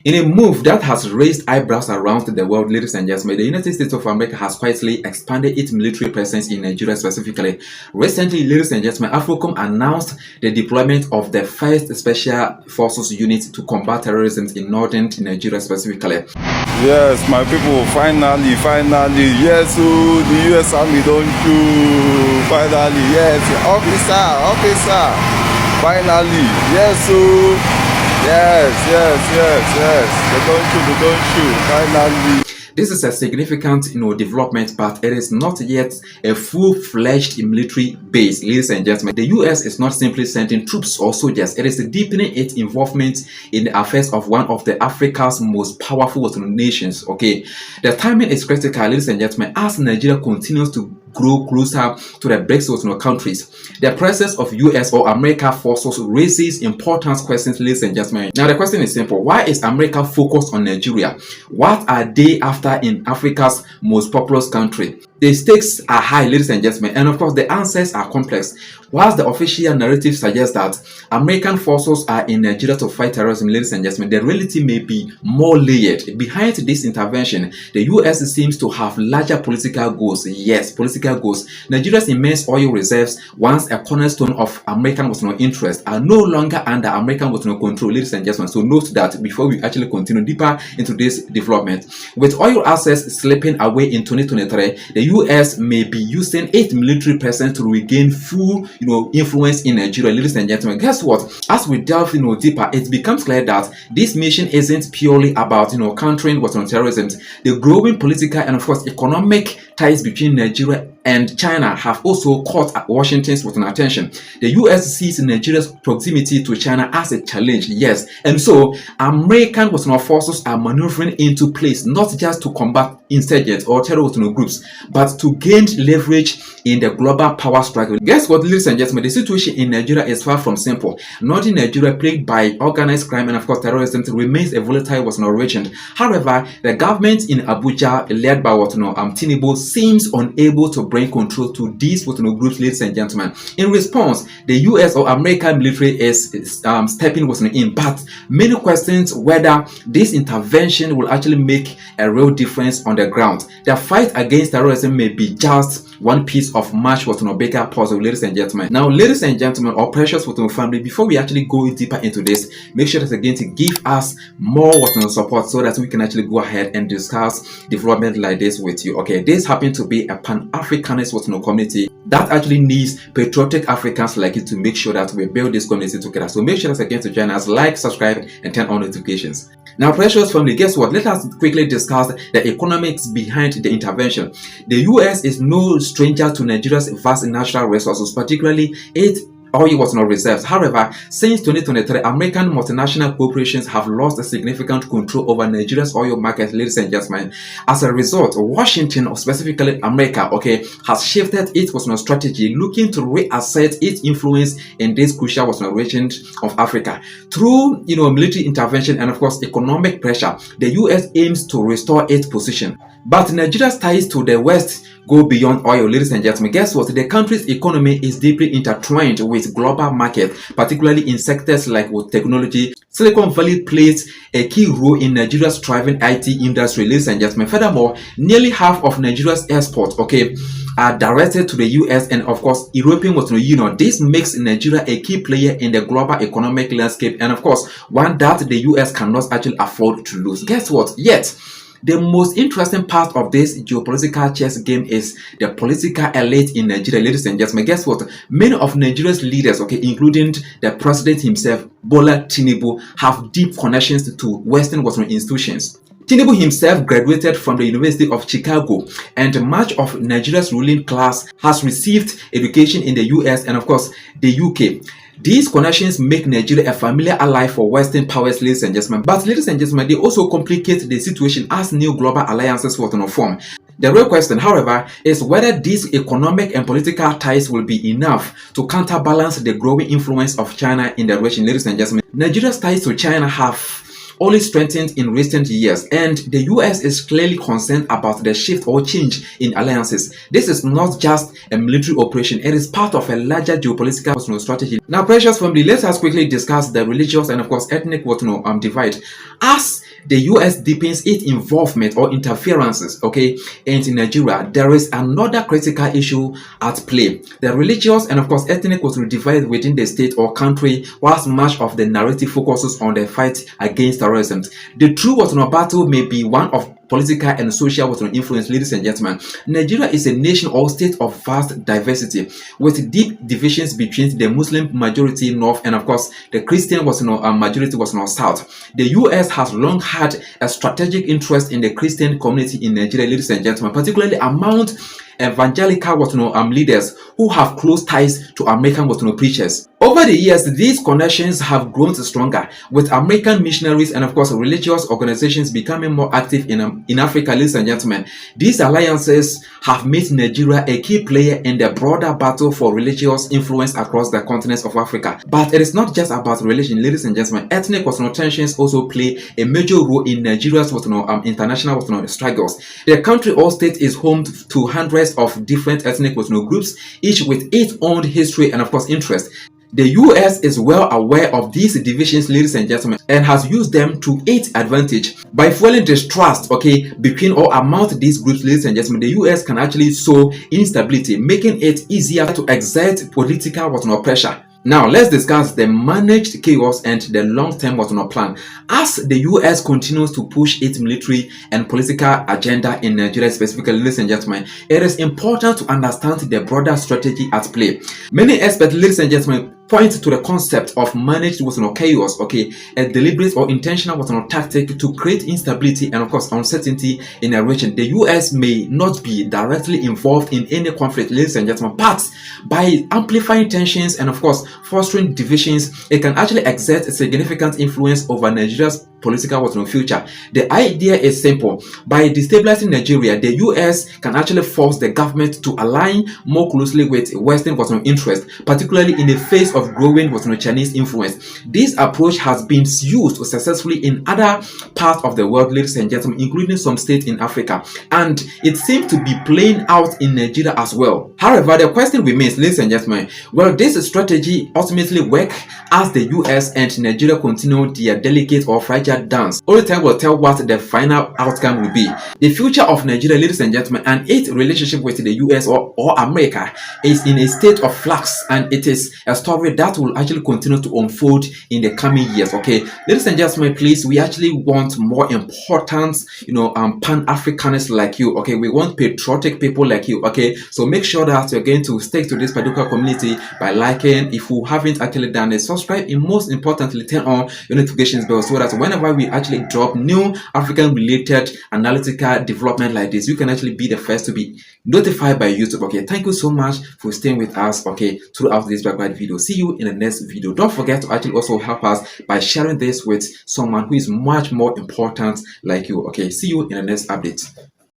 In a move that has raised eyebrows around the world, ladies and gentlemen, the United States of America has quietly expanded its military presence in Nigeria specifically. Recently, ladies and gentlemen, AFRICOM announced the deployment of the first Special Forces unit to combat terrorism in northern Nigeria specifically. Yes, my people, finally, yes, oh, the U.S. Army don't do, finally, yes, officer, finally, yes, oh. Yes. They don't shoot, finally. This is a significant, development, but it is not yet a full-fledged military base, ladies and gentlemen. The U.S. is not simply sending troops or soldiers; it is deepening its involvement in the affairs of one of Africa's most powerful nations. Okay, the timing is critical, ladies and gentlemen, as Nigeria continues to grow closer to the BRICS countries. The presence of U.S. or America forces raises important questions, ladies and gentlemen. Now, the question is simple: why is America focused on Nigeria? What are they after in Africa's most populous country? The stakes are high, ladies and gentlemen, and of course the answers are complex. Whilst the official narrative suggests that American forces are in Nigeria to fight terrorism, ladies and gentlemen, the reality may be more layered. Behind this intervention, the U.S. seems to have larger political goals. Yes, political goals. Nigeria's immense oil reserves, once a cornerstone of American interest, are no longer under American control, ladies and gentlemen. So note that before we actually continue deeper into this development. With oil assets slipping away in 2023, the U.S. may be using its military presence to regain full influence in Nigeria, ladies and gentlemen. Guess what? As we delve deeper, it becomes clear that this mission isn't purely about countering terrorism. The growing political and of course economic ties between Nigeria and China have also caught Washington's attention. The U.S. sees Nigeria's proximity to China as a challenge, yes, and so American forces are maneuvering into place not just to combat insurgents or terrorist groups, but to gain leverage in the global power struggle. Guess what, ladies and gentlemen? The situation in Nigeria is far from simple. Northern Nigeria, plagued by organized crime and of course terrorism, remains a volatile region. However, the government in Abuja, led by Tinubu, seems unable to bring control to these groups, ladies and gentlemen. In response, the U.S. or American military is stepping in, but many questions whether this intervention will actually make a real difference on the ground. The fight against terrorism may be just one piece of much bigger puzzle, ladies and gentlemen. Now, ladies and gentlemen, our precious family, before we actually go deeper into this, make sure that again to give us more support so that we can actually go ahead and discuss development like this with you. Okay, this happens to be a Pan-Africanist community that actually needs patriotic Africans like you to make sure that we build this community together. So make sure that again to join us, like, subscribe, and turn on notifications. Now, precious family, guess what? Let us quickly discuss the economics behind the intervention. The U.S. is no stranger to Nigeria's vast natural resources, particularly its oil reserves. However, since 2023, American multinational corporations have lost a significant control over Nigeria's oil market, ladies and gentlemen. As a result, Washington, or specifically America, has shifted its strategy, looking to reassert its influence in this crucial region of Africa. Through military intervention and of course economic pressure, the U.S. aims to restore its position. But Nigeria's ties to the West go beyond oil, ladies and gentlemen. Guess what? The country's economy is deeply intertwined with global market, particularly in sectors like technology. Silicon Valley plays a key role in Nigeria's thriving IT industry, ladies and gentlemen. Furthermore, nearly half of Nigeria's exports, are directed to the U.S. and of course European Union. This makes Nigeria a key player in the global economic landscape and of course one that the U.S. cannot actually afford to lose. Guess what? Yet, the most interesting part of this geopolitical chess game is the political elite in Nigeria, ladies and gentlemen. Guess what? Many of Nigeria's leaders, including the president himself, Bola Tinubu, have deep connections to Western institutions. Tinubu himself graduated from the University of Chicago, and much of Nigeria's ruling class has received education in the US and of course the UK. These connections make Nigeria a familiar ally for Western powers, ladies and gentlemen. But ladies and gentlemen, they also complicate the situation as new global alliances form. The real question, however, is whether these economic and political ties will be enough to counterbalance the growing influence of China in the region, ladies and gentlemen. Nigeria's ties to China have only strengthened in recent years, and the US is clearly concerned about the shift or change in alliances. This is not just a military operation, it is part of a larger geopolitical strategy. Now, precious family, let us quickly discuss the religious and of course ethnic divide. As the US deepens its involvement or interferences, okay, and in Nigeria, there is another critical issue at play. The religious and of course ethnic was divided within the state or country, whilst much of the narrative focuses on the fight against terrorism. The true battle may be one of political and social influence. Ladies and gentlemen, Nigeria is a nation or state of vast diversity with deep divisions between the Muslim majority north and of course the Christian majority south. The US has long had a strategic interest in the Christian community in Nigeria, ladies and gentlemen, particularly among evangelical leaders who have close ties to American preachers. Over the years, these connections have grown stronger, with American missionaries and of course religious organizations becoming more active in Africa, ladies and gentlemen. These alliances have made Nigeria a key player in the broader battle for religious influence across the continent of Africa. But it is not just about religion, ladies and gentlemen. Ethnic tensions also play a major role in Nigeria's international struggles. The country or state is home to hundreds of different ethnic groups, each with its own history and of course interest. The US is well aware of these divisions, ladies and gentlemen, and has used them to its advantage. By fueling distrust, between or among these groups, ladies and gentlemen, the US can actually sow instability, making it easier to exert political pressure. Now, let's discuss the managed chaos and the long-term plan. As the US continues to push its military and political agenda in Nigeria specifically, ladies and gentlemen, it is important to understand the broader strategy at play. Many experts, ladies and gentlemen, point to the concept of managed chaos, a deliberate or intentional tactic to create instability and of course uncertainty in a region. The US may not be directly involved in any conflict, ladies and gentlemen, but by amplifying tensions and of course fostering divisions, it can actually exert a significant influence over Nigeria's political future. The idea is simple. By destabilizing Nigeria, the US can actually force the government to align more closely with Western interests, particularly in the face of growing Chinese influence. This approach has been used successfully in other parts of the world, ladies and gentlemen, including some states in Africa, and it seems to be playing out in Nigeria as well. However, the question remains, ladies and gentlemen, will this strategy ultimately work as the US and Nigeria continue their delicate or fragile dance? Only time will tell what the final outcome will be. The future of Nigeria, ladies and gentlemen, and its relationship with the US or America is in a state of flux, and it is a story that will actually continue to unfold in the coming years. Ladies and gentlemen, please, we actually want more important pan-Africanists like you. We want patriotic people like you. So make sure that you're going to stick to this particular community by liking. If you haven't actually done it, subscribe, and most importantly turn on your notifications bell so that whenever we actually drop new African related analytical development like this, you can actually be the first to be notified by YouTube. Thank you so much for staying with us throughout this background video. See you in the next video. Don't forget to actually also help us by sharing this with someone who is much more important like you. See you in the next update.